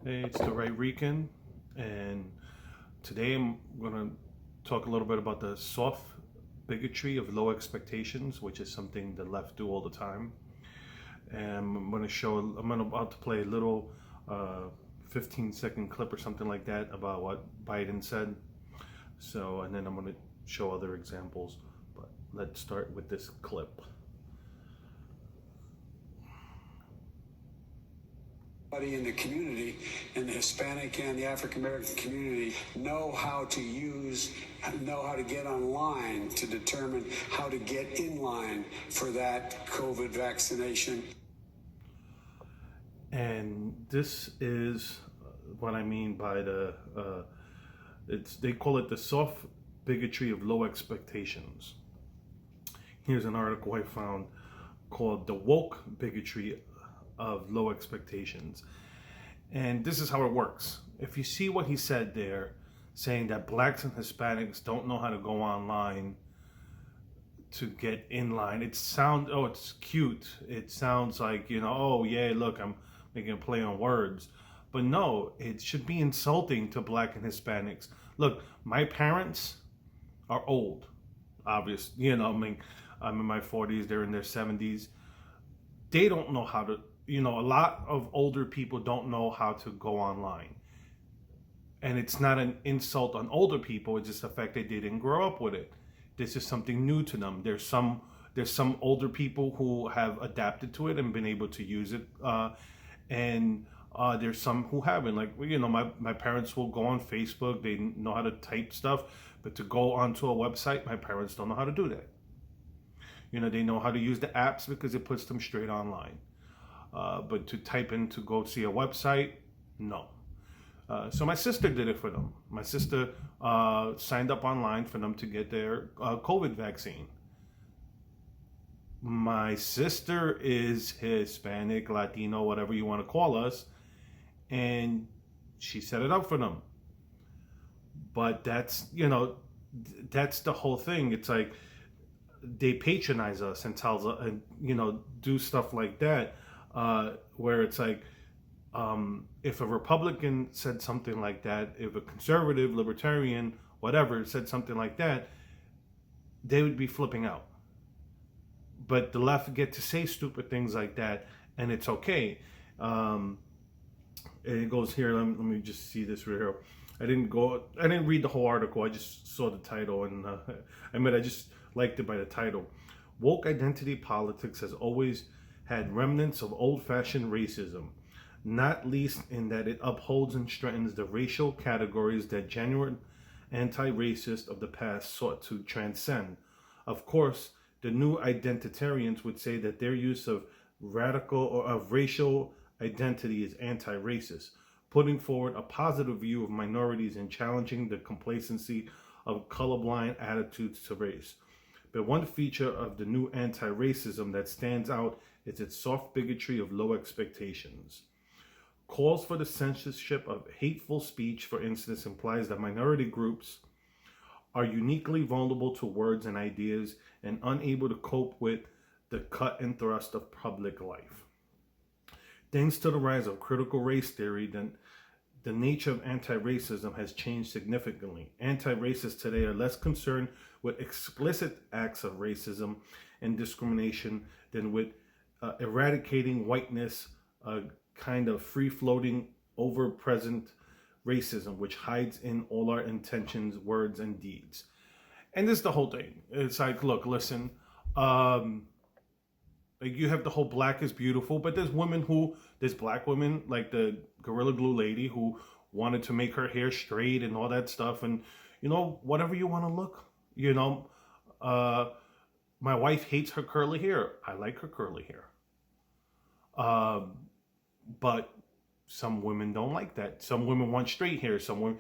Hey, it's the Right Rican, and today I'm going to talk a little bit about the soft bigotry of low expectations, which is something the left do all the time. And I'm about to play a little 15-second clip or something like that about what Biden said. So, and then I'm going to show other examples. But let's start with this clip. In the community, in the Hispanic and the African American community, know how to get online to determine how to get in line for that COVID vaccination. And this is what I mean by they call it the soft bigotry of low expectations. Here's an article I found called The Woke Bigotry of Low Expectations. And this is how it works. If you see what he said there, saying that blacks and Hispanics don't know how to go online to get in line, it's cute. It sounds like, oh yeah, look, I'm making a play on words. But no, it should be insulting to black and Hispanics. Look, my parents are old, obviously. I'm in my 40s, they're in their 70s. They don't know how to, a lot of older people don't know how to go online. And it's not an insult on older people, it's just the fact that they didn't grow up with it. This is something new to them. There's some older people who have adapted to it and been able to use it. And there's some who haven't. Like, my parents will go on Facebook, they know how to type stuff, but to go onto a website, my parents don't know how to do that. They know how to use the apps because it puts them straight online. But to type in to go see a website, no. So my sister did it for them. My sister signed up online for them to get their COVID vaccine. My sister is Hispanic, Latino, whatever you want to call us, and she set it up for them. But that's the whole thing. It's like they patronize us and tells us, and do stuff like that. Where it's like, if a Republican said something like that, if a conservative, libertarian, whatever, said something like that, they would be flipping out. But the left get to say stupid things like that, and it's okay. And it goes here. Let me just see this right here. I didn't read the whole article. I just saw the title, and I just liked it by the title. Woke identity politics has always had remnants of old-fashioned racism, not least in that it upholds and strengthens the racial categories that genuine anti-racists of the past sought to transcend. Of course, the new identitarians would say that their use of racial identity is anti-racist, putting forward a positive view of minorities and challenging the complacency of colorblind attitudes to race. But one feature of the new anti-racism that stands out is its soft bigotry of low expectations. Calls for the censorship of hateful speech, for instance, implies that minority groups are uniquely vulnerable to words and ideas and unable to cope with the cut and thrust of public life. Thanks to the rise of critical race theory, the nature of anti-racism has changed significantly. Anti-racists today are less concerned with explicit acts of racism and discrimination than with eradicating whiteness, a kind of free-floating, over-present racism, which hides in all our intentions, words, and deeds. And this is the whole thing. It's like, look, listen, like you have the whole black is beautiful, but there's black women, like the Gorilla Glue lady, who wanted to make her hair straight and all that stuff. And, whatever you want to look, my wife hates her curly hair. I like her curly hair. But some women don't like that. Some women want straight hair. Some women,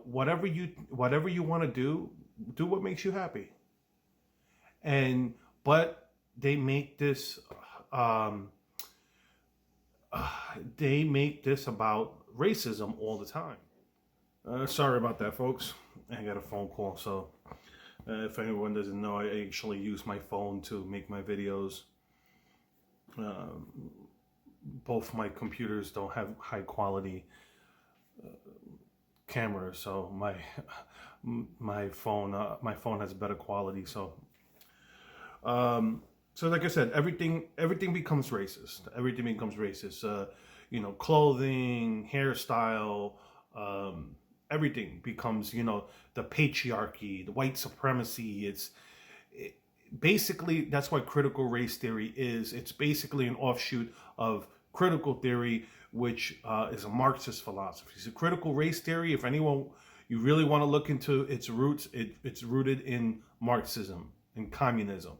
whatever you want to do what makes you happy. But they make this about racism all the time. Sorry about that, folks. I got a phone call, so if anyone doesn't know, I actually use my phone to make my videos. both my computers don't have high quality cameras, so my phone has better quality. So like I said, everything becomes racist. Everything becomes racist. Clothing, hairstyle, everything becomes, the patriarchy, the white supremacy. Basically, that's what critical race theory is. It's basically an offshoot of critical theory, which is a Marxist philosophy. So critical race theory, if anyone, you really want to look into its roots, it's rooted in Marxism and communism.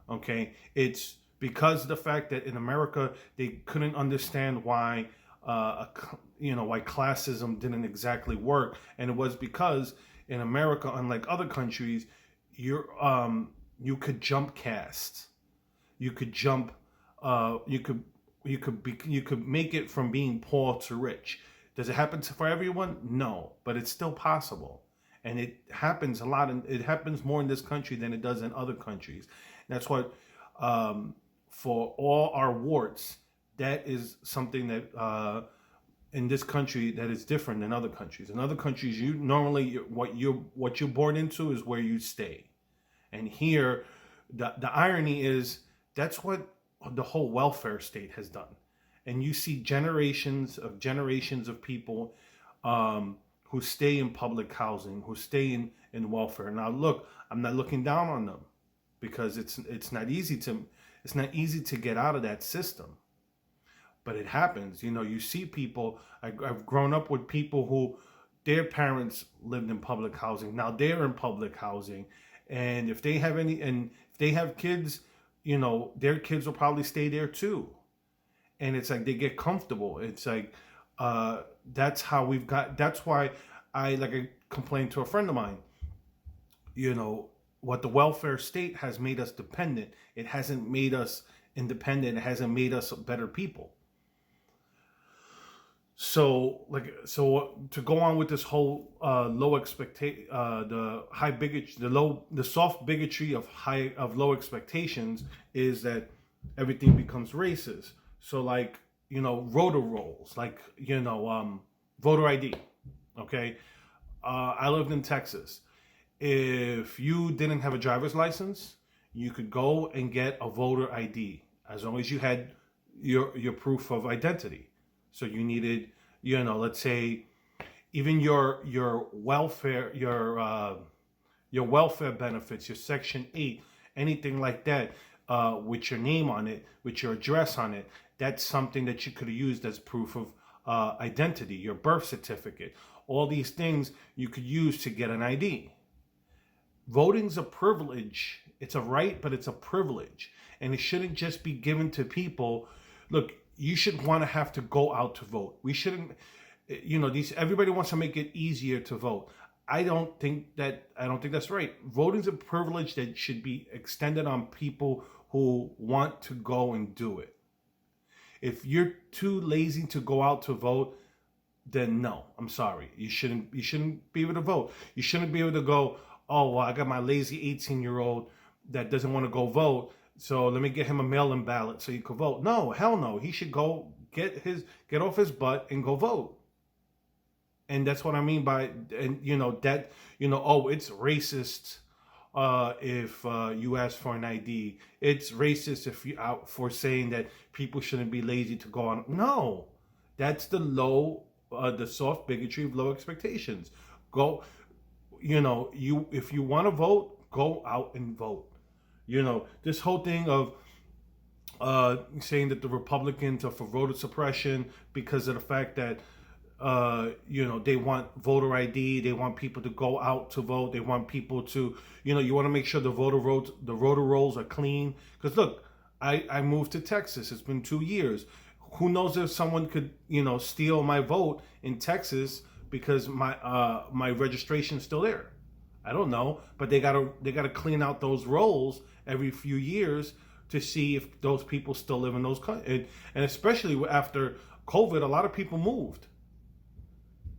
Okay, it's because of the fact that in America they couldn't understand why why classism didn't exactly work, and it was because in America, unlike other countries, you could jump castes, you could jump, you could make it from being poor to rich. Does it happen for everyone? No, but it's still possible, and it happens a lot. It happens more in this country than it does in other countries. That's what, for all our warts, that is something that in this country that is different than other countries. In other countries, you normally what you're born into is where you stay, and here, the irony is that's what the whole welfare state has done, and you see generations of people who stay in public housing, who stay in welfare. Now, look, I'm not looking down on them, because it's not easy to get out of that system, but it happens. You see people. I've grown up with people who their parents lived in public housing. Now they're in public housing, and if they have kids, their kids will probably stay there too. And it's like they get comfortable. It's like that's how we've got. That's why I complained to a friend of mine. What the welfare state has made us dependent. It hasn't made us independent. It hasn't made us better people. So to go on with this whole the high bigotry, the soft bigotry of low expectations is that everything becomes racist. So voter rolls, voter ID. Okay, I lived in Texas. If you didn't have a driver's license, you could go and get a voter ID as long as you had your proof of identity. So you needed, let's say, even your welfare, your welfare benefits, your Section 8, anything like that, with your name on it, with your address on it. That's something that you could have used as proof of identity. Your birth certificate, all these things you could use to get an ID. Voting's a privilege. It's a right, but it's a privilege. And it shouldn't just be given to people. Look, you should want to have to go out to vote. We shouldn't, everybody wants to make it easier to vote. I don't think that's right. Voting's a privilege that should be extended on people who want to go and do it. If you're too lazy to go out to vote, then no, I'm sorry. You shouldn't be able to vote. You shouldn't be able to go, oh, well, I got my lazy 18-year-old that doesn't want to go vote, so let me get him a mail-in ballot so he could vote. No, hell no. He should go get off his butt and go vote. And that's what I mean by, it's racist if you ask for an ID. It's racist if you out for saying that people shouldn't be lazy to go on. No, that's the soft bigotry of low expectations. Go. If you want to vote, go out and vote. This whole thing of saying that the Republicans are for voter suppression because of the fact that they want voter ID, they want people to go out to vote, they want people to, you want to make sure the voter rolls are clean. Because look, I moved to Texas. It's been 2 years. Who knows if someone could, steal my vote in Texas because my registration's still there. I don't know, but they gotta clean out those rolls every few years to see if those people still live in those countries. And especially after COVID, a lot of people moved.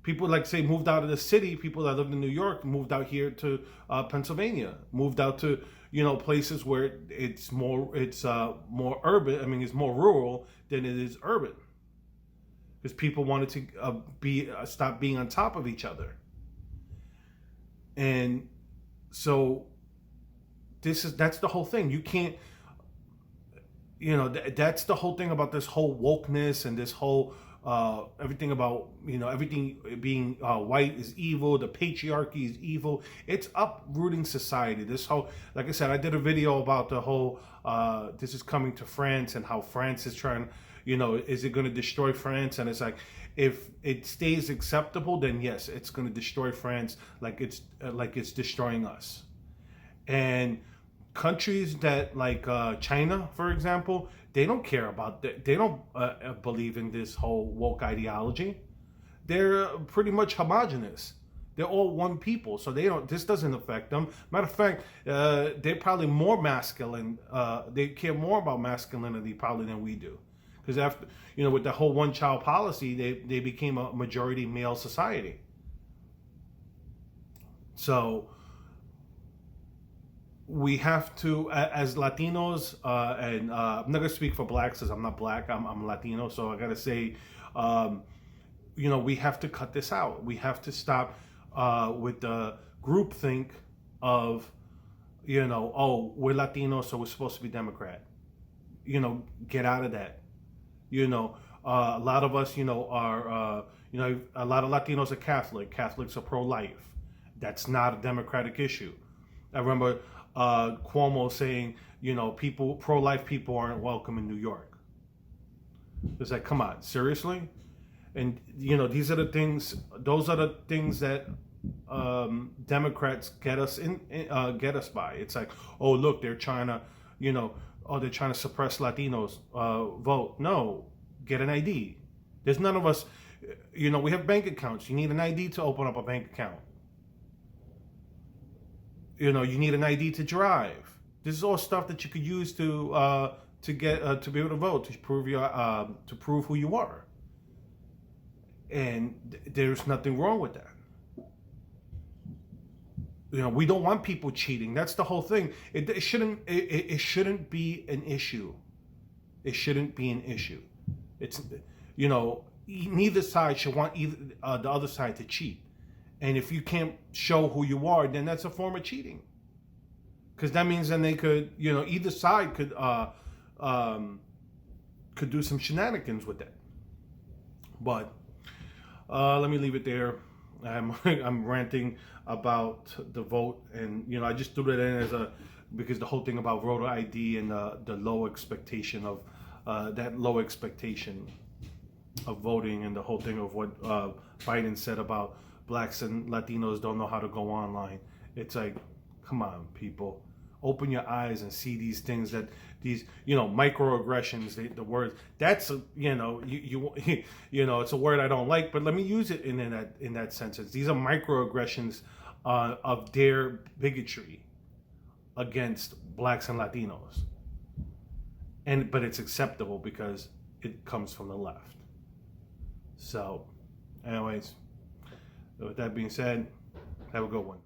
People moved out of the city. People that lived in New York moved out here to Pennsylvania, moved out to places where it's more urban. I mean, it's more rural than it is urban, because people wanted to stop being on top of each other. And so that's the whole thing. You can't, that's the whole thing about this whole wokeness and this whole everything about, everything being white is evil, the patriarchy is evil. It's uprooting society. This whole, like I said, I did a video about the whole this is coming to France, and how France is trying, is it going to destroy France? And it's like, if it stays acceptable, then yes, it's going to destroy France, like it's destroying us. And countries that, like China, for example, they don't care about that. They don't believe in this whole woke ideology. They're pretty much homogenous. They're all one people, so this doesn't affect them. Matter of fact, they're probably more masculine. They care more about masculinity probably than we do, because after, with the whole one-child policy, they became a majority male society. So we have to, as Latinos, and I'm not gonna speak for blacks, because I'm not black. I'm Latino, so I gotta say, we have to cut this out. We have to stop with the groupthink of, oh, we're Latino, so we're supposed to be Democrat. Get out of that. A lot of us, are, a lot of Latinos are Catholic. Catholics are pro-life. That's not a Democratic issue. I remember Cuomo saying, pro-life people aren't welcome in New York. It's like, come on, seriously? And those are the things that Democrats get us by. It's like, oh, look, they're trying to, they're trying to suppress Latinos vote. No, get an ID. There's none of us, we have bank accounts. You need an ID to open up a bank account. You need an ID to drive. This is all stuff that you could use to get to be able to vote, to prove who you are. And there's nothing wrong with that. We don't want people cheating. That's the whole thing. It shouldn't be an issue. It shouldn't be an issue. It's neither side should want the other side to cheat. And if you can't show who you are, then that's a form of cheating. Because that means then they could, either side could do some shenanigans with it. But let me leave it there. I'm ranting about the vote, and I just threw it in because the whole thing about voter ID and the low expectation of low expectation of voting, and the whole thing of what Biden said about blacks and Latinos don't know how to go online. It's like, come on, people, open your eyes and see these things, that these microaggressions, the word that's it's a word I don't like, but let me use it in that sentence. These are microaggressions of their bigotry against blacks and Latinos, but it's acceptable because it comes from the left. So anyways, with that being said, have a good one.